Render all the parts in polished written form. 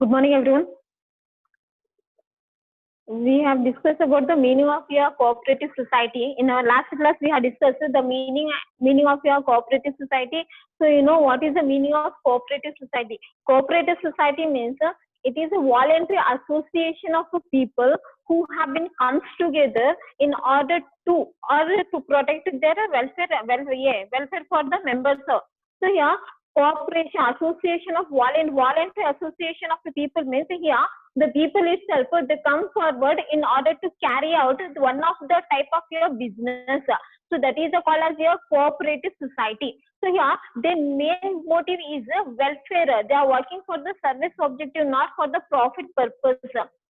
Good morning, everyone. We have discussed about the meaning of your cooperative society. In our last class, we have discussed the meaning of your cooperative society. So, you know what is the meaning of cooperative society? Cooperative society means it is a voluntary association of people who have been comes together in order to protect their welfare for the members. So here, cooperation, association of voluntary association of the people means here the people itself they come forward in order to carry out one of the type of your business. So that is called as your cooperative society. So here their main motive is welfare. They are working for the service objective, not for the profit purpose.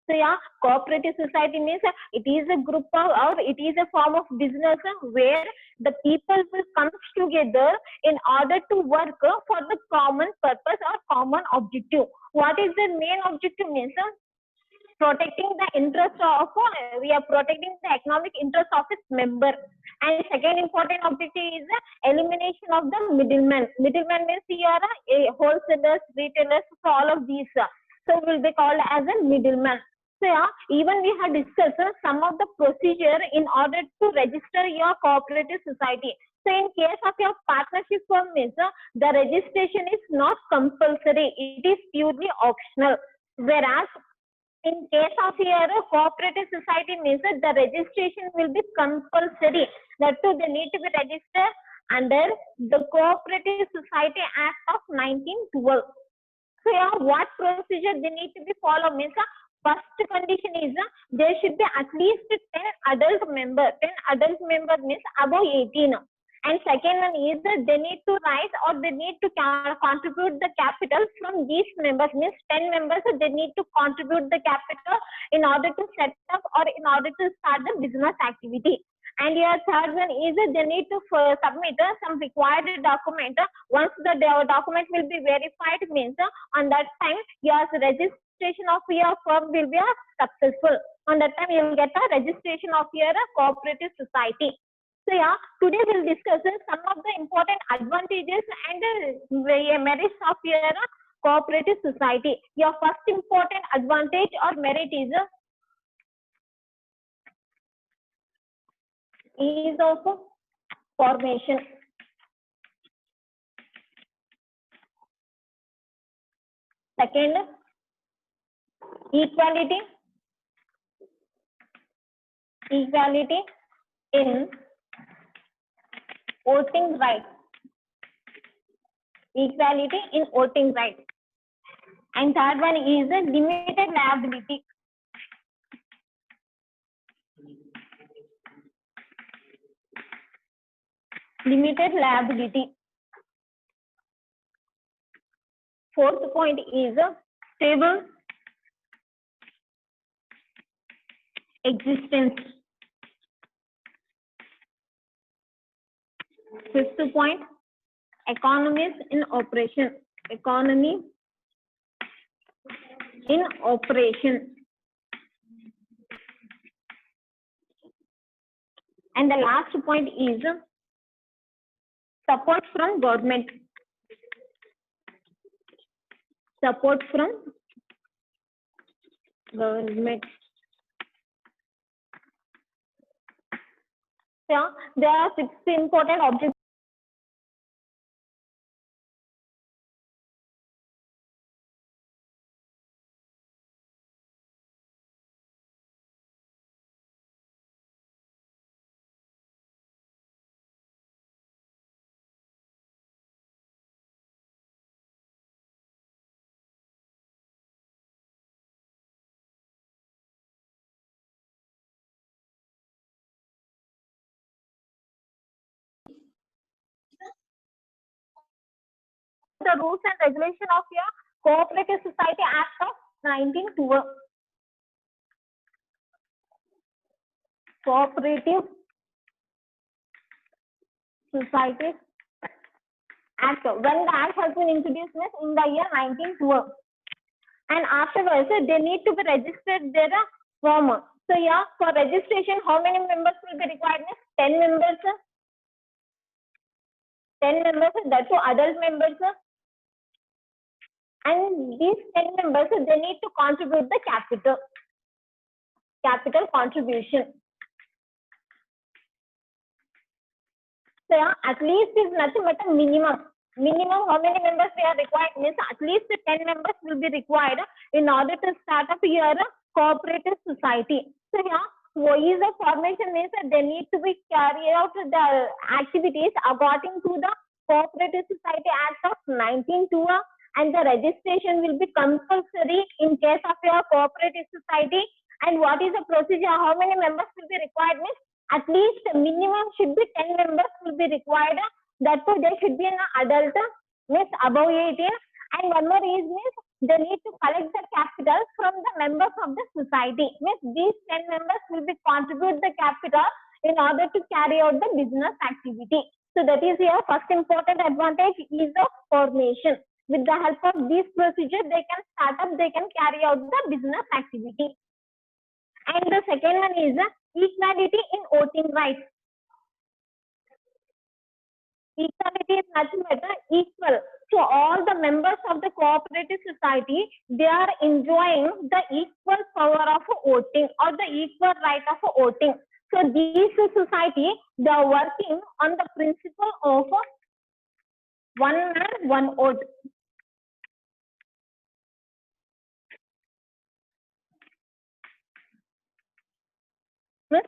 So yeah, cooperative society means it is a group of, or it is a form of business where the people will come together in order to work for the common purpose or common objective. What is the main objective means? Protecting the interest of we are protecting the economic interest of its member. And second important objective is the elimination of the middleman. Middleman means here wholesalers, retailers, so all of these so will be called as a middleman. So yeah, even we have discussed some of the procedure in order to register your cooperative society. So in case of your partnership firm means the registration is not compulsory, it is purely optional. Whereas in case of your cooperative society means the registration will be compulsory. That too, they need to be registered under the Cooperative Society Act of 1912. So yeah, what procedure they need to be followed means first condition is there should be at least 10 adult members. 10 adult members means above 18. And second one is they need to rise or they need to contribute the capital from these members, means 10 members, so they need to contribute the capital in order to set up or in order to start the business activity. And your third one is they need to submit some required document. Once the document will be verified means on that time your registration of your firm will be successful. On that time you will get a registration of your cooperative society. So yeah, today we'll discuss some of the important advantages and merits of your cooperative society. Your first important advantage or merit is ease of formation. Second, equality in voting rights. Equality in voting rights. And third one is limited liability. Limited liability. Fourth point is stable existence. Fifth point, economies in operation. Economy in operation. And the last point is support from government. Support from government. Yeah, there are 6 important objectives. The rules and regulation of your Cooperative Society Act of 1912. Cooperative Society Act. When the Act has been introduced in the year 1912. And afterwards, they need to be registered their firm. So yeah, for registration, how many members will be required? 10 members. 10 members, that's for adult members. and these 10 members, they need to contribute the capital contribution. So yeah, at least is nothing but a minimum. Minimum how many members they are required means at least 10 members will be required in order to start up your cooperative society. So yeah, what is the formation means that they need to be carry out the activities according to the Cooperative Society Act of 1902, and the registration will be compulsory in case of your cooperative society. And what is the procedure? How many members will be required means at least minimum should be 10 members will be required. That too, they should be an adult, means above 18. And one more is means they need to collect the capital from the members of the society. Means these 10 members will be contribute the capital in order to carry out the business activity. So that is your first important advantage is of formation. With the help of this procedure, they can start up, they can carry out the business activity. And the second one is equality in voting rights. Equality is nothing but equal. So all the members of the cooperative society, they are enjoying the equal power of voting or the equal right of voting. So this society, they are working on the principle of one man, one vote.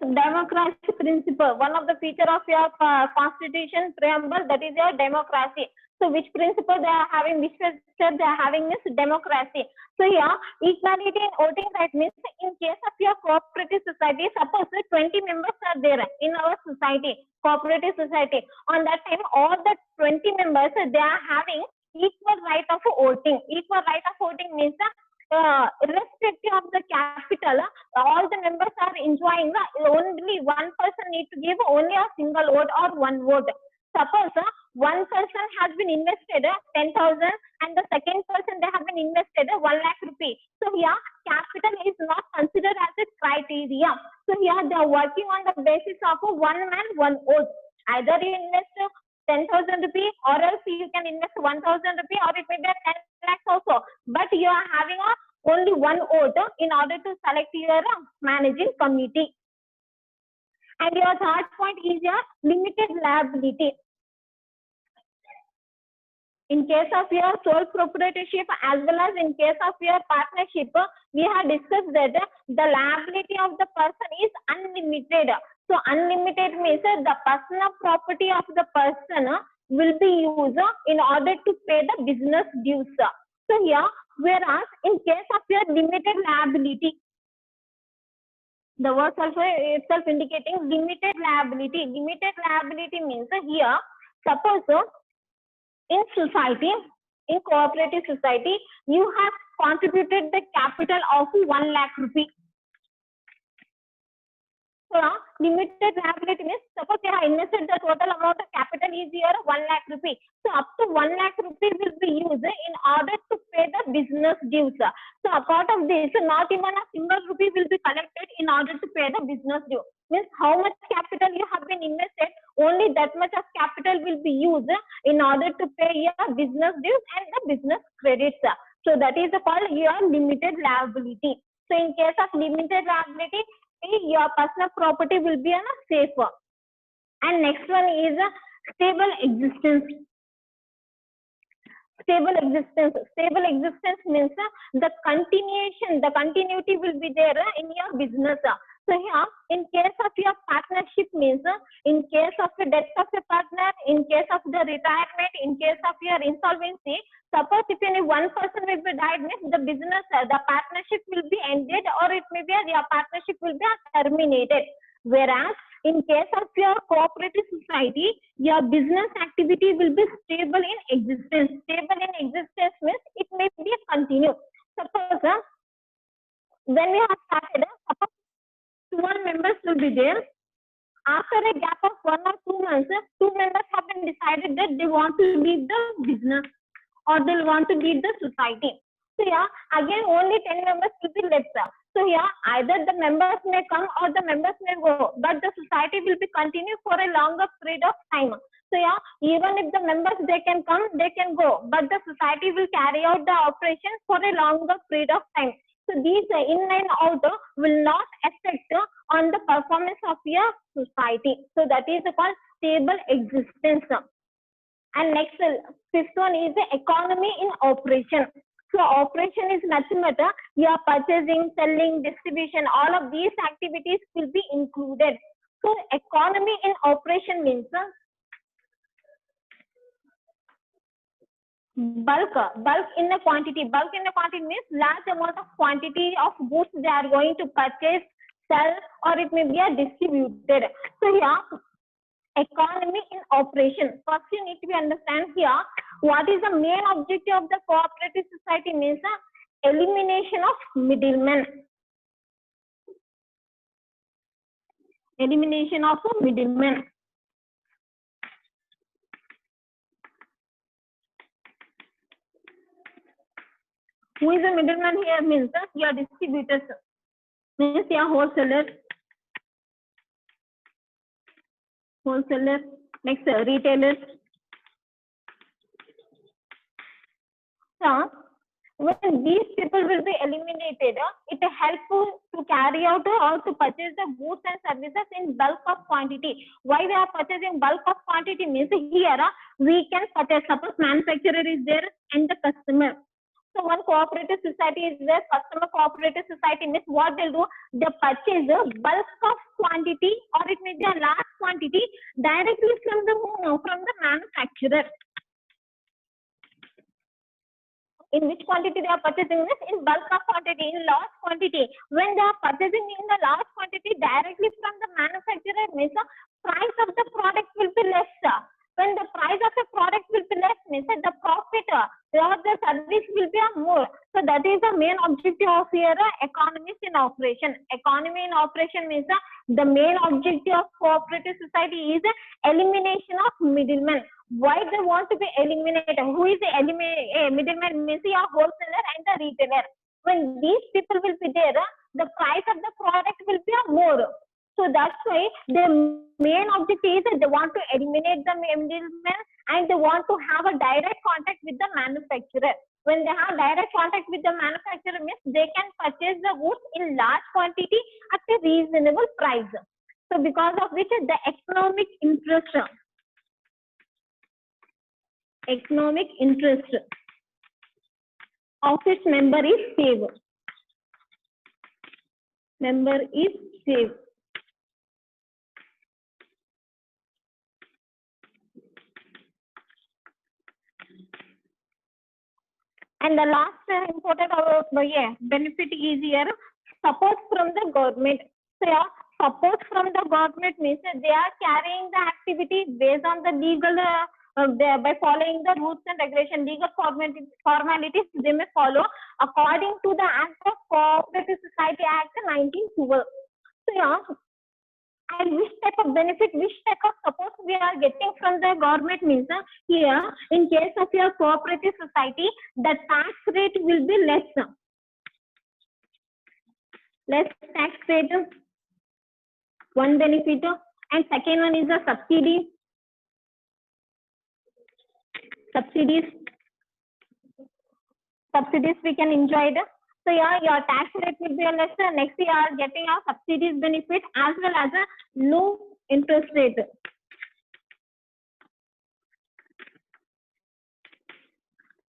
Democracy principle, one of the feature of your constitution preamble, that is your democracy. So which principle they are having, which feature they are having is democracy. So here equality in voting right means in case of your cooperative society, suppose 20 members are there in our society, cooperative society. On that time, all the 20 members, they are having equal right of voting. Equal right of voting means irrespective of the capital, all the members are enjoying only one person need to give only a single vote or one vote. Suppose one person has been invested 10,000 and the second person they have been invested 1 lakh rupee. So here capital is not considered as a criteria. So here they are working on the basis of one man, one vote. Either you invest 10,000 rupees or else you can invest 1,000 rupees or it may be 10 lakhs also. But you are having only one vote in order to select your managing committee. And your third point is your limited liability. In case of your sole proprietorship as well as in case of your partnership, we have discussed that the liability of the person is unlimited. So unlimited means the personal property of the person will be used in order to pay the business dues. So here, whereas in case of your limited liability, the word also itself indicating limited liability. Limited liability means here, suppose in society, in cooperative society, you have contributed the capital of 1 lakh rupee. So limited liability means suppose you have invested the total amount of capital is here 1 lakh rupee. So up to 1 lakh rupee will be used in order to pay the business dues. So apart of this, not even a single rupee will be collected in order to pay the business due. Means how much capital you have been invested, only that much of capital will be used in order to pay your business dues and the business credits. So that is called your limited liability. So in case of limited liability, your personal property will be safer. And next one is stable existence. Stable existence. Stable existence means the continuity will be there in your business. So here, in case of your partnership means, in case of the death of your partner, in case of the retirement, in case of your insolvency, suppose if any one person will be died, means the business, the partnership will be ended, or it may be your partnership will be terminated. Whereas in case of your cooperative society, your business activity will be stable in existence. Stable in existence means it may be continue. Suppose when we have started, suppose 12 members will be there. After a gap of 1 or 2 months, 2 members have been decided that they want to leave the business or they want to leave the society. So yeah, again only 10 members will be left. So here either the members may come or the members may go, but the society will be continue for a longer period of time. So yeah, even if the members they can come, they can go, but the society will carry out the operation for a longer period of time. So these in and out will not affect on the performance of your society. So that is called stable existence. And next, fifth one is the economy in operation. So operation is nothing but your purchasing, selling, distribution, all of these activities will be included. So economy in operation means bulk in the quantity. Bulk in the quantity means large amount of quantity of goods they are going to purchase, sell, or it may be distributed. So here, economy in operation. First, you need to understand here what is the main objective of the cooperative society means elimination of middlemen. Elimination of middlemen. Who is the middleman here means your distributors, means your wholesalers. Next retailers. So when these people will be eliminated, it is helpful to carry out or to purchase the goods and services in bulk of quantity. Why we are purchasing bulk of quantity means here we can purchase. Suppose manufacturer is there and the customer. So one cooperative society is there, customer cooperative society means what they'll do, they purchase a bulk of quantity or it may be a large quantity directly from the manufacturer. In which quantity they are purchasing this? In bulk of quantity, in large quantity. When they are purchasing in the large quantity directly from the manufacturer means the price of the product will be less. When the price of the product will be less means the profit or the service will be more. So that is the main objective of here economies in operation. Economy in operation means the main objective of cooperative society is elimination of middlemen. Why they want to be eliminated? Who is the middleman? Means your wholesaler and the retailer. When these people will be there, the price of the product will be more. So that's why the main objective is that they want to eliminate the middleman and they want to have a direct contact with the manufacturer. When they have direct contact with the manufacturer means they can purchase the goods in large quantity at a reasonable price. So because of which the economic interest of its member is saved. Member is saved. And the last important benefit is here support from the government. So yeah, support from the government means they are carrying the activity based on the legal by following the rules and regulation, legal formalities they may follow according to the Act of Cooperative Society Act 1912. So yeah, and which type of benefit, which type of support we are getting from the government means here in case of your cooperative society, the tax rate will be less. Less tax rate, one benefit, and second one is the subsidies. Subsidies we can enjoy it. So yeah, your tax rate will be lesser. Next you are getting a subsidies benefit as well as a low interest rate.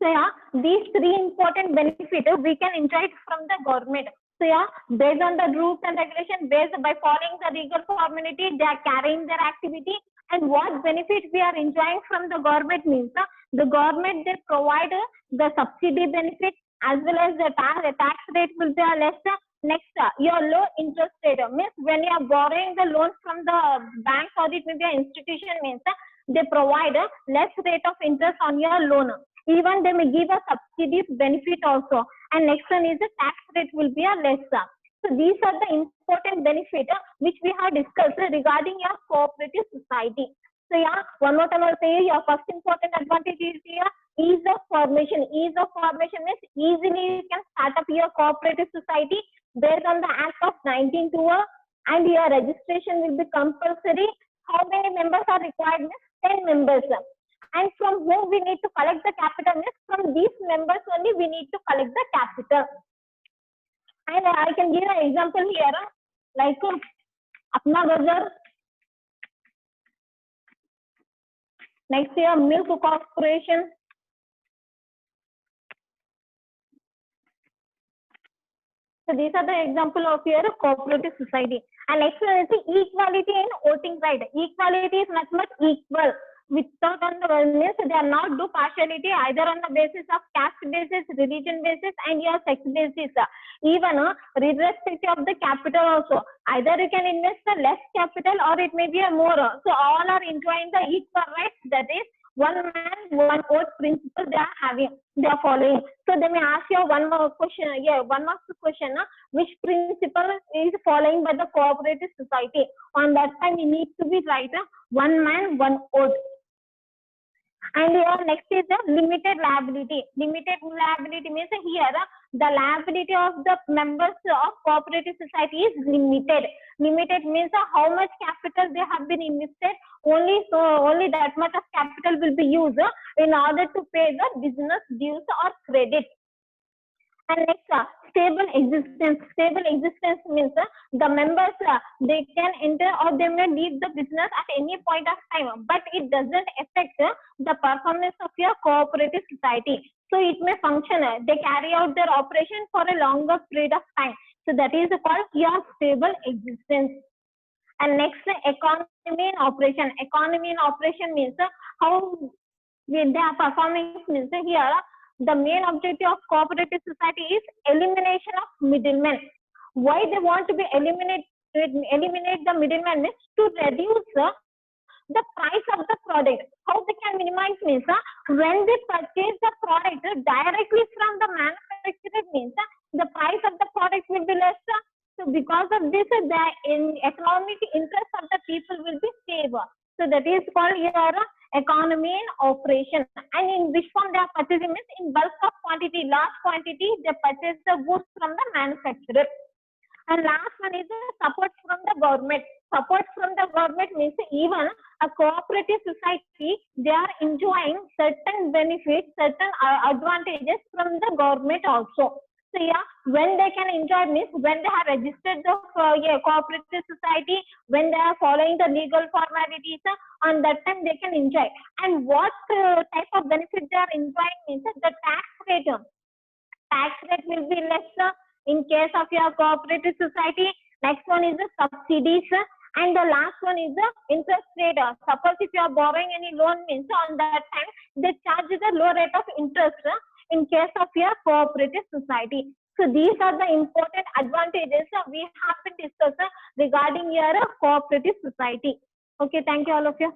So yeah, these three important benefits we can enjoy it from the government. So yeah, based on the rules and regulation, based by following the legal formality, they are carrying their activity. And what benefit we are enjoying from the government means the government they provide the subsidy benefit as well as the tax rate will be lesser. Next, your low interest rate means when you are borrowing the loan from the bank or it may be an institution means they provide a less rate of interest on your loan. Even they may give a subsidy benefit also. And next one is the tax rate will be a lesser. So these are the important benefits which we have discussed regarding your cooperative society. So yeah, one more time I'll say your first important advantage is here ease of formation. Ease of formation means easily you can start up your cooperative society based on the Act of 1912, and your registration will be compulsory. How many members are required? 10 members. And from whom we need to collect the capital? From these members only we need to collect the capital. And I can give an example here, like Apna Bazaar, next year Milk Corporation. So these are the example of your cooperative society. And next one is equality in voting right. Equality is not much equal. Without on the means they are not do partiality either on the basis of caste basis, religion basis, and your sex basis. Even irrespective of the capital also, either you can invest a less capital or it may be a more. So all are enjoying the equal rights. That is one man, one vote principle they are having, they are following. So they may ask you one more question. Yeah, one more question. Which principle is following by the cooperative society? On that time, you need to be right. One man, one vote. And your next is the limited liability. Limited liability means here the liability of the members of cooperative society is limited. Limited means how much capital they have been invested. Only that much of capital will be used in order to pay the business dues or credit. And next, stable existence. Stable existence means the members they can enter or they may leave the business at any point of time, but it doesn't affect the performance of your cooperative society. So it may function. They carry out their operation for a longer period of time. So that is called your stable existence. And next, economy in operation. Economy in operation means how they are performing. Means here the main objective of cooperative society is elimination of middlemen. Why they want to be eliminate the middlemen? Means to reduce the price of the product. How they can minimize means when they purchase the product directly from the manufacturer means the price of the product will be less. So because of this, the economic interest of the people will be stable. So that is called your economy in operation. And in which form they are purchasing means in bulk of quantity, large quantity, they purchase the goods from the manufacturer. And last one is support from the government. Support from the government means even a cooperative society, they are enjoying certain benefits, certain advantages from the government also. So yeah, when they can enjoy means when they have registered the cooperative society, when they are following the legal formalities, on that time they can enjoy. And what type of benefit they are enjoying means the tax rate. Tax rate will be less in case of your cooperative society. Next one is the subsidies. And the last one is the interest rate. Suppose if you are borrowing any loan means on that time they charge the low rate of interest in case of your cooperative society. So these are the important advantages we have been discussing regarding your cooperative society. Okay, thank you all of you.